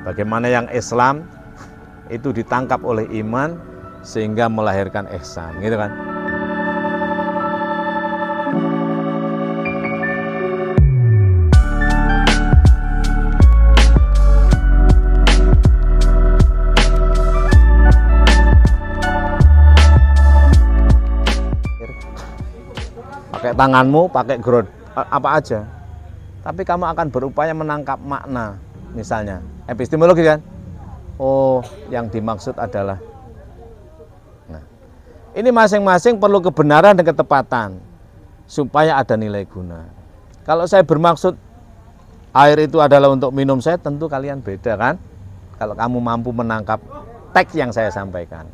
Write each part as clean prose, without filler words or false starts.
Bagaimana yang Islam itu ditangkap oleh iman sehingga melahirkan ihsan, gitu kan? Pakai tanganmu, pakai gerod, apa aja. Tapi kamu akan berupaya menangkap makna, misalnya epistemologi kan? Oh, yang dimaksud adalah. Nah, ini masing-masing perlu kebenaran dan ketepatan supaya ada nilai guna. Kalau saya bermaksud air itu adalah untuk minum saya, tentu kalian beda kan? Kalau kamu mampu menangkap teks yang saya sampaikan.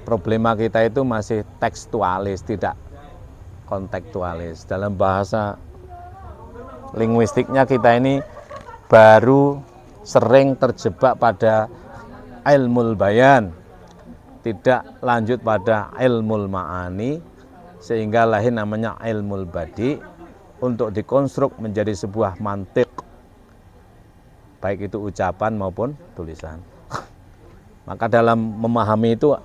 Problema kita itu masih tekstualis, tidak kontekstualis. Dalam bahasa linguistiknya kita ini baru sering terjebak pada ilmul bayan, tidak lanjut pada ilmul ma'ani, sehingga lahir namanya ilmul badi untuk dikonstruk menjadi sebuah mantik, baik itu ucapan maupun tulisan. Maka dalam memahami itu,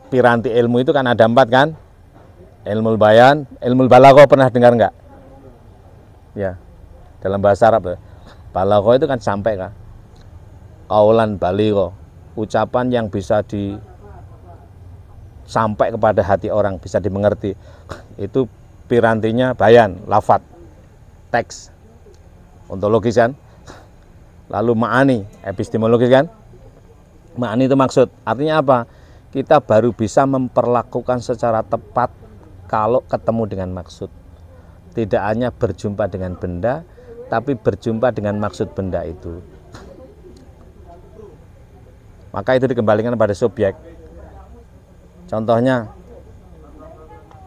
piranti ilmu itu kan ada 4 kan? Ilmul bayan, ilmul balaghah, pernah dengar enggak? Ya, dalam bahasa Arab ya. Balaghah itu kan sampai kan? Qaulan baligha, ucapan yang bisa sampai kepada hati orang, bisa dimengerti. Itu pirantinya bayan, lafat, teks, ontologis kan? Lalu ma'ani, epistemologis kan? Ma'ani itu maksud, artinya apa? Kita baru bisa memperlakukan secara tepat kalau ketemu dengan maksud. Tidak hanya berjumpa dengan benda, tapi berjumpa dengan maksud benda itu. Maka itu dikembalikan pada subjek. Contohnya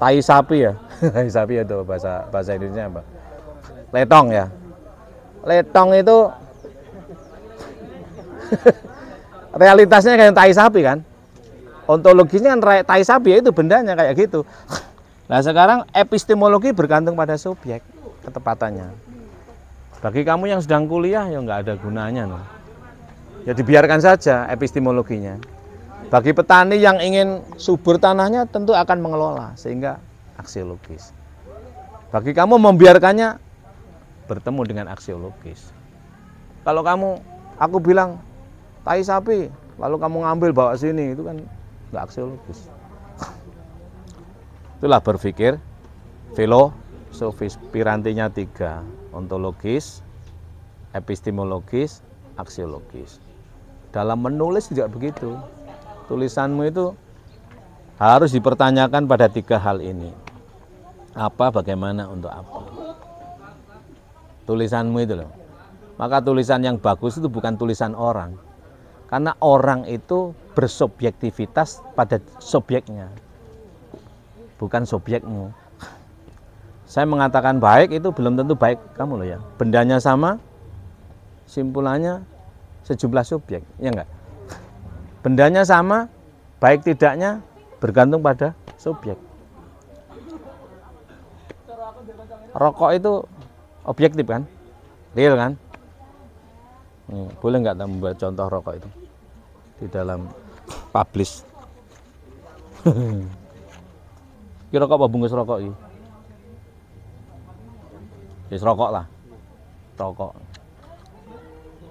tai sapi ya. Tai sapi itu bahasa Indonesia apa? Letong ya. Letong itu realitasnya kayak tai sapi kan. Ontologisnya kan tai sapi ya, itu bendanya kayak gitu. Nah, sekarang epistemologi bergantung pada subjek ketepatannya. Bagi kamu yang sedang kuliah ya nggak ada gunanya no. Ya dibiarkan saja epistemologinya. Bagi petani yang ingin subur tanahnya tentu akan mengelola sehingga aksiologis. Bagi kamu membiarkannya bertemu dengan aksiologis. Kalau aku bilang tai sapi, lalu kamu ngambil bawa sini, itu kan nggak aksiologis. Itulah berpikir filosofis, pirantinya 3, ontologis, epistemologis, aksiologis. Dalam menulis juga begitu. Tulisanmu itu harus dipertanyakan pada 3 hal ini. Apa, bagaimana, untuk apa. Tulisanmu itu loh. Maka tulisan yang bagus itu bukan tulisan orang. Karena orang itu bersubjektivitas pada subjeknya. Bukan subjekmu. Saya mengatakan baik itu belum tentu baik kamu loh ya. Bendanya sama, simpulannya sejumlah subjek, ya enggak? Bendanya sama, baik tidaknya bergantung pada subjek. Rokok itu objektif kan? Real kan? Boleh enggak membuat contoh rokok itu di dalam publish? Kira rokok apa bungkus rokok ini? Yes, rokok lah. Rokok.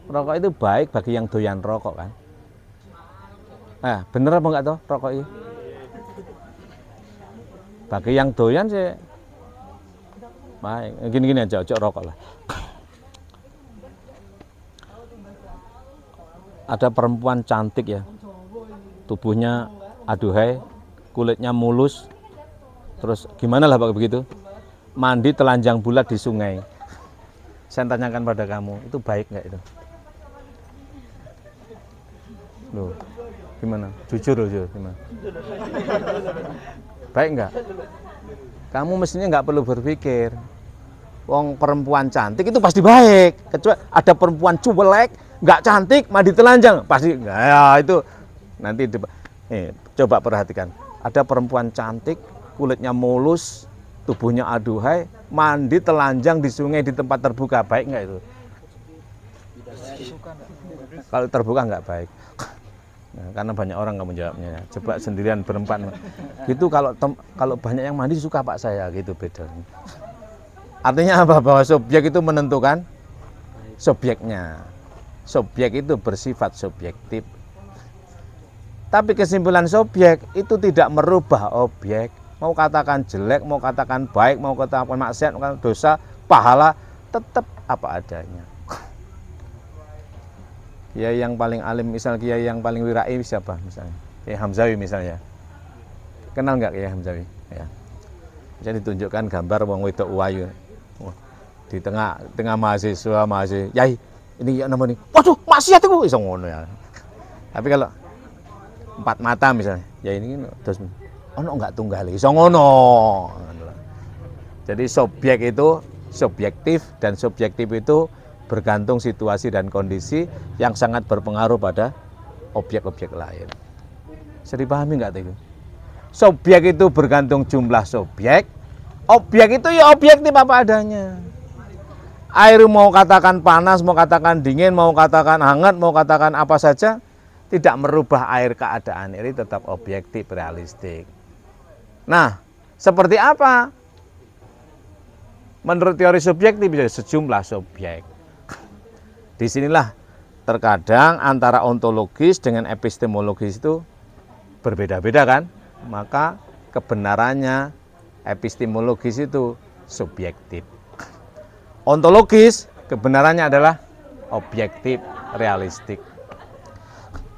Rokok itu baik bagi yang doyan rokok kan? Nah, bener apa enggak toh rokok ini? Bagi yang doyan sih baik. Gini-gini aja, ojo rokok lah. Ada perempuan cantik ya. Tubuhnya aduhai, kulitnya mulus. Terus gimana lah begitu? Mandi telanjang bulat di sungai. Saya tanyakan pada kamu, itu baik nggak itu? Loh, gimana? Jujur gimana? Baik nggak? Kamu mestinya nggak perlu berpikir. Wong perempuan cantik itu pasti baik. Kecuali ada perempuan cuelek, nggak cantik, mandi telanjang, pasti nggak. Ya itu nanti coba perhatikan. Ada perempuan cantik, kulitnya mulus, tubuhnya aduhai, mandi telanjang di sungai di tempat terbuka, baik nggak itu? Kalau terbuka nggak baik. Nah, karena banyak orang nggak menjawabnya. Coba sendirian berempat. Gitu kalau banyak yang mandi suka Pak saya, gitu beda. Artinya apa? Bahwa subjek itu menentukan subjeknya. Subjek itu bersifat subjektif. Tapi kesimpulan subjek itu tidak merubah objek. Mau katakan jelek, mau katakan baik, mau katakan maksiat, mau katakan dosa, pahala, tetap apa adanya. Kiai yang paling alim, misal kiai yang paling wirai siapa misalnya? Kiai Hamzawi misalnya. Kenal nggak Kiai Hamzawi? Ya. Jadi ditunjukkan gambar wong wedok uwayu. Di tengah mahasiswa, "Yai, ini ya namanya." "Waduh, maksiat itu." Iso ngono ya. Tapi kalau empat mata misalnya, ya ini terus ono enggak tunggal iso ngono. Jadi subjek itu subjektif dan subjektif itu bergantung situasi dan kondisi yang sangat berpengaruh pada objek-objek lain. Bisa dipahami enggak itu? Subjek itu bergantung jumlah subjek, objek itu ya objektif apa adanya. Air mau katakan panas, mau katakan dingin, mau katakan hangat, mau katakan apa saja, tidak merubah air keadaan ini tetap objektif, realistik. Nah, seperti apa? Menurut teori subjektif bisa sejumlah subjek. Disinilah terkadang antara ontologis dengan epistemologis itu berbeda-beda kan? Maka kebenarannya epistemologis itu subjektif. Ontologis kebenarannya adalah objektif, realistik.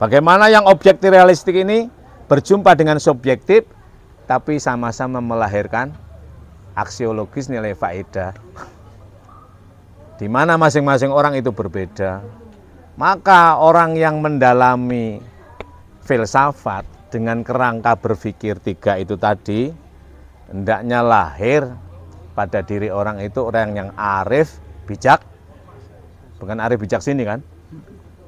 Bagaimana yang objektif realistik ini berjumpa dengan subjektif, tapi sama-sama melahirkan aksiologis nilai faedah. Di mana masing-masing orang itu berbeda. Maka orang yang mendalami filsafat dengan kerangka berpikir tiga itu tadi, hendaknya lahir pada diri orang itu orang yang arif, bijak. Bukan arif bijak sini kan?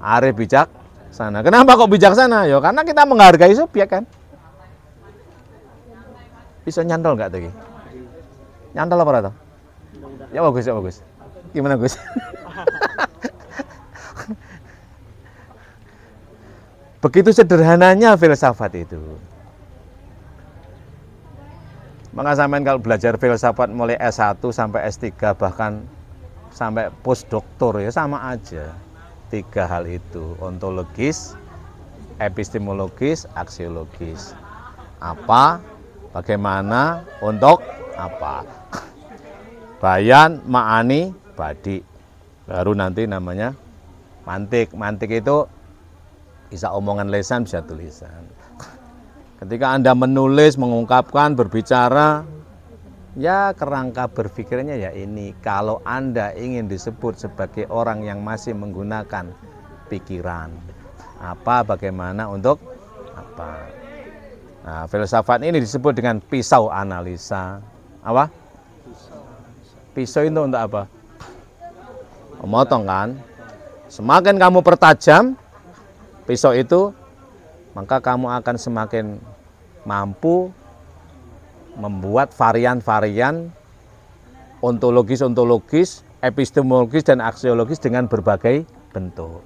Arif bijak sana. Kenapa kok bijaksana? Ya karena kita menghargai subjek kan. Bisa nyantol nggak tadi? Nyantol apa rata? Ya bagus, ya bagus. Gimana Gus? Begitu sederhananya filsafat itu. Maka sampean kalau belajar filsafat mulai S1 sampai S3 bahkan sampai postdoktor ya sama aja. Tiga hal itu, ontologis, epistemologis, aksiologis. Apa, bagaimana, untuk apa. Bayan, ma'ani, badi. Baru nanti namanya mantik. Mantik itu bisa omongan lisan, bisa tulisan. Ketika Anda menulis, mengungkapkan, berbicara, ya kerangka berpikirnya ya ini. Kalau Anda ingin disebut sebagai orang yang masih menggunakan pikiran, apa, bagaimana, untuk apa. Nah, filsafat ini disebut dengan pisau analisa. Apa? Pisau itu untuk apa? Memotong kan? Semakin kamu pertajam pisau itu, maka kamu akan semakin mampu membuat varian-varian ontologis, epistemologis, dan aksiologis dengan berbagai bentuk.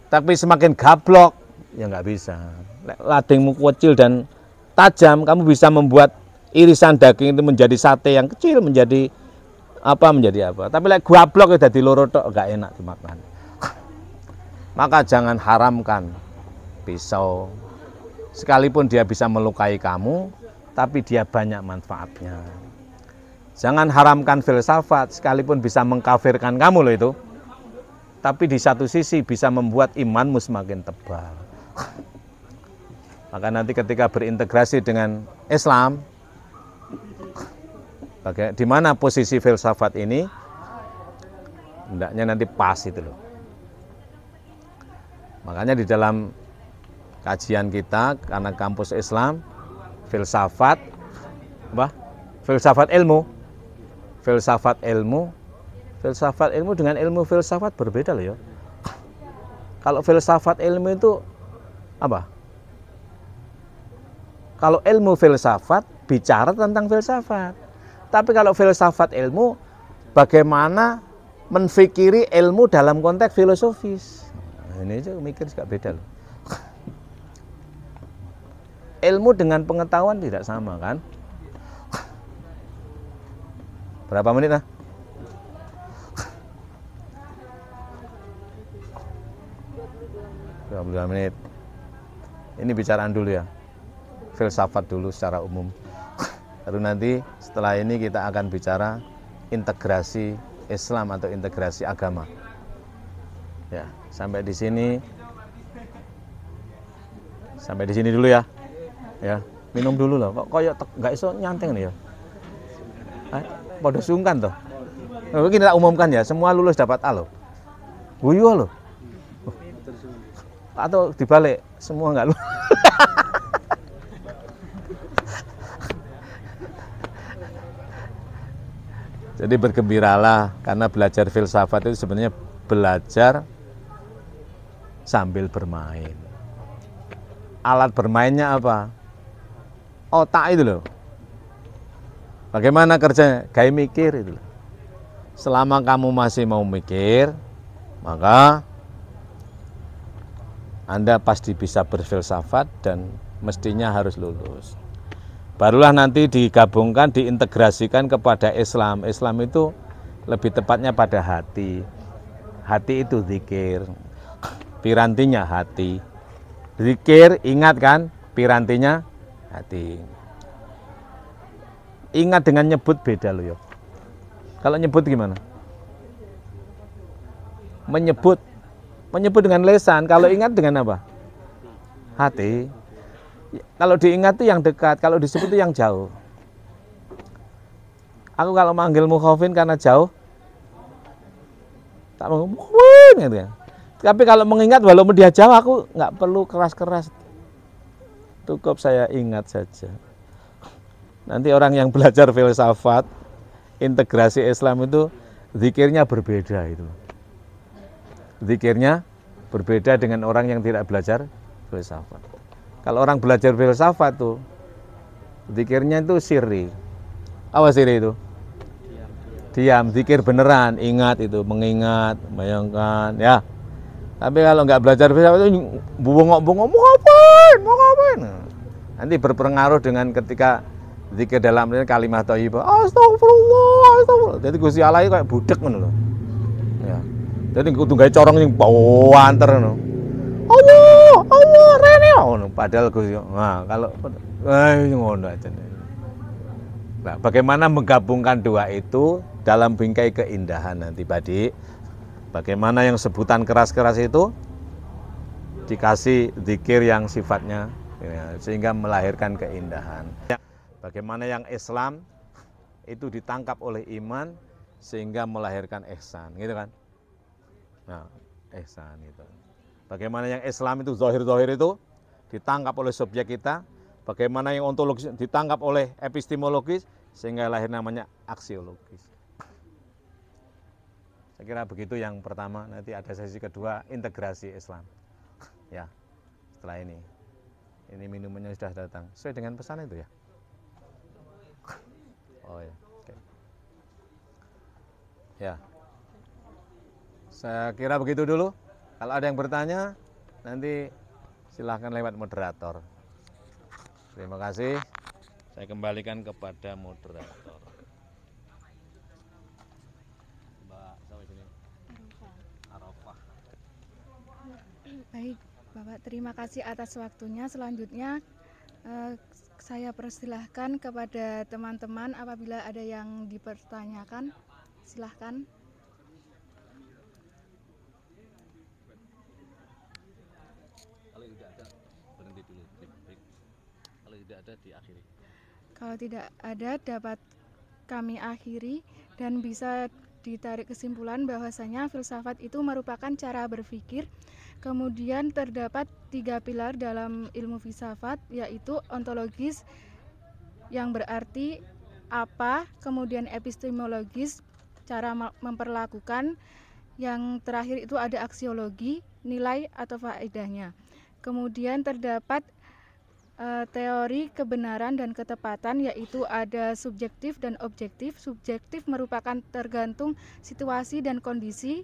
Tapi semakin gablok, ya nggak bisa. Ladingmu kecil dan tajam, kamu bisa membuat irisan daging itu menjadi sate yang kecil, menjadi apa. Tapi like gablok ya jadi loro tok, nggak enak dimakan. Maka jangan haramkan pisau. Sekalipun dia bisa melukai kamu, tapi dia banyak manfaatnya. Jangan haramkan filsafat, sekalipun bisa mengkafirkan kamu loh itu. Tapi di satu sisi bisa membuat imanmu semakin tebal. Maka nanti ketika berintegrasi dengan Islam, di mana posisi filsafat ini, hendaknya nanti pas itu loh. Makanya di dalam kajian kita, karena kampus Islam, filsafat, apa? Filsafat ilmu dengan ilmu filsafat berbeda loh ya. Kalau filsafat ilmu itu apa? Kalau ilmu filsafat bicara tentang filsafat. Tapi kalau filsafat ilmu, bagaimana menfikiri ilmu dalam konteks filosofis. Nah, ini aja mikir juga beda loh. Ilmu dengan pengetahuan tidak sama kan? Berapa menit lah? 22 menit. Ini bicaraan dulu ya. Filsafat dulu secara umum. Lalu nanti setelah ini kita akan bicara integrasi Islam atau integrasi agama. Ya, sampai di sini dulu ya. Ya, minum dulu loh. Kok koyo nggak iso nyanteng nih ya. Pada sungkan toh. Kita umumkan ya, semua lulus dapat A loh. Guyu loh. Atau dibalik, semua nggak lulus. Jadi bergembiralah karena belajar filsafat itu sebenarnya belajar sambil bermain. Alat bermainnya apa? Otak itu loh. Bagaimana kerjanya? Kayak mikir itu loh. Selama kamu masih mau mikir, maka Anda pasti bisa berfilsafat dan mestinya harus lulus. Barulah nanti digabungkan, diintegrasikan kepada Islam. Islam itu lebih tepatnya pada hati. Hati itu zikir. Pirantinya hati. Zikir, ingat kan? Pirantinya hati. Ingat dengan nyebut beda loh ya. Kalau nyebut gimana? Menyebut dengan lesan. Kalau ingat dengan apa? Hati. Kalau diingat itu yang dekat, kalau disebut itu yang jauh. Aku kalau manggil Mukhofin karena jauh, tak mau Mukhofin gitu ya. Tapi kalau mengingat walaupun dia jauh, aku nggak perlu keras-keras. Cukup saya ingat saja. Nanti orang yang belajar filsafat, integrasi Islam itu zikirnya berbeda itu. Zikirnya berbeda dengan orang yang tidak belajar filsafat. Kalau orang belajar filsafat tuh, zikirnya itu sirri. Apa sirri itu? Diam, zikir beneran, ingat itu, mengingat, bayangkan, ya. Tapi kalau nggak belajar filsafat itu bungok-bungok, mau ngapain? Nanti berpengaruh dengan ketika zikir dalam kalimat thayyibah, astagfirullah. Jadi Gusti Allah kayak budek ngono lho. Ya. Jadi kudu gawe corong sing banter ngono. Allah, rene ngono. Padahal Gusti. Nah, kalau ngono aja. Nah, bagaimana menggabungkan dua itu dalam bingkai keindahan nanti, Badik? Bagaimana yang sebutan keras-keras itu dikasih zikir yang sifatnya ya, sehingga melahirkan keindahan. Bagaimana yang Islam itu ditangkap oleh iman sehingga melahirkan ihsan, gitu kan? Nah, ihsan itu. Bagaimana yang Islam itu zahir-zahir itu ditangkap oleh subjek kita, bagaimana yang ontologis ditangkap oleh epistemologis sehingga lahir namanya aksiologis. Saya kira begitu yang pertama, nanti ada sesi kedua integrasi Islam. Ya, setelah ini minumannya sudah datang. Sesuai dengan pesan itu ya. Oh ya, oke. Ya, saya kira begitu dulu. Kalau ada yang bertanya, nanti silahkan lewat moderator. Terima kasih. Saya kembalikan kepada moderator. Mbak, sampai sini. Arafah. Baik, Bapak, terima kasih atas waktunya. Selanjutnya saya persilahkan kepada teman-teman apabila ada yang dipertanyakan, silahkan. Kalau tidak ada, berhenti dulu. Kalau tidak ada, diakhiri. Kalau tidak ada, dapat kami akhiri dan bisa ditarik kesimpulan bahwasanya filsafat itu merupakan cara berpikir. Kemudian terdapat 3 pilar dalam ilmu filsafat, yaitu ontologis yang berarti apa, kemudian epistemologis, cara memperlakukan, yang terakhir itu ada aksiologi, nilai atau faedahnya. Kemudian terdapat teori kebenaran dan ketepatan, yaitu ada subjektif dan objektif. Subjektif merupakan tergantung situasi dan kondisi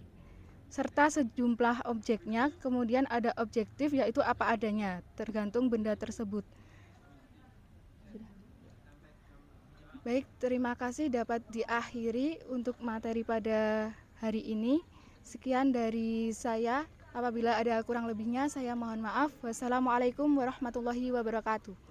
serta sejumlah objeknya. Kemudian ada objektif, yaitu apa adanya, tergantung benda tersebut. Baik, terima kasih, dapat diakhiri untuk materi pada hari ini. Sekian dari saya. Apabila ada kurang lebihnya, saya mohon maaf. Wassalamualaikum warahmatullahi wabarakatuh.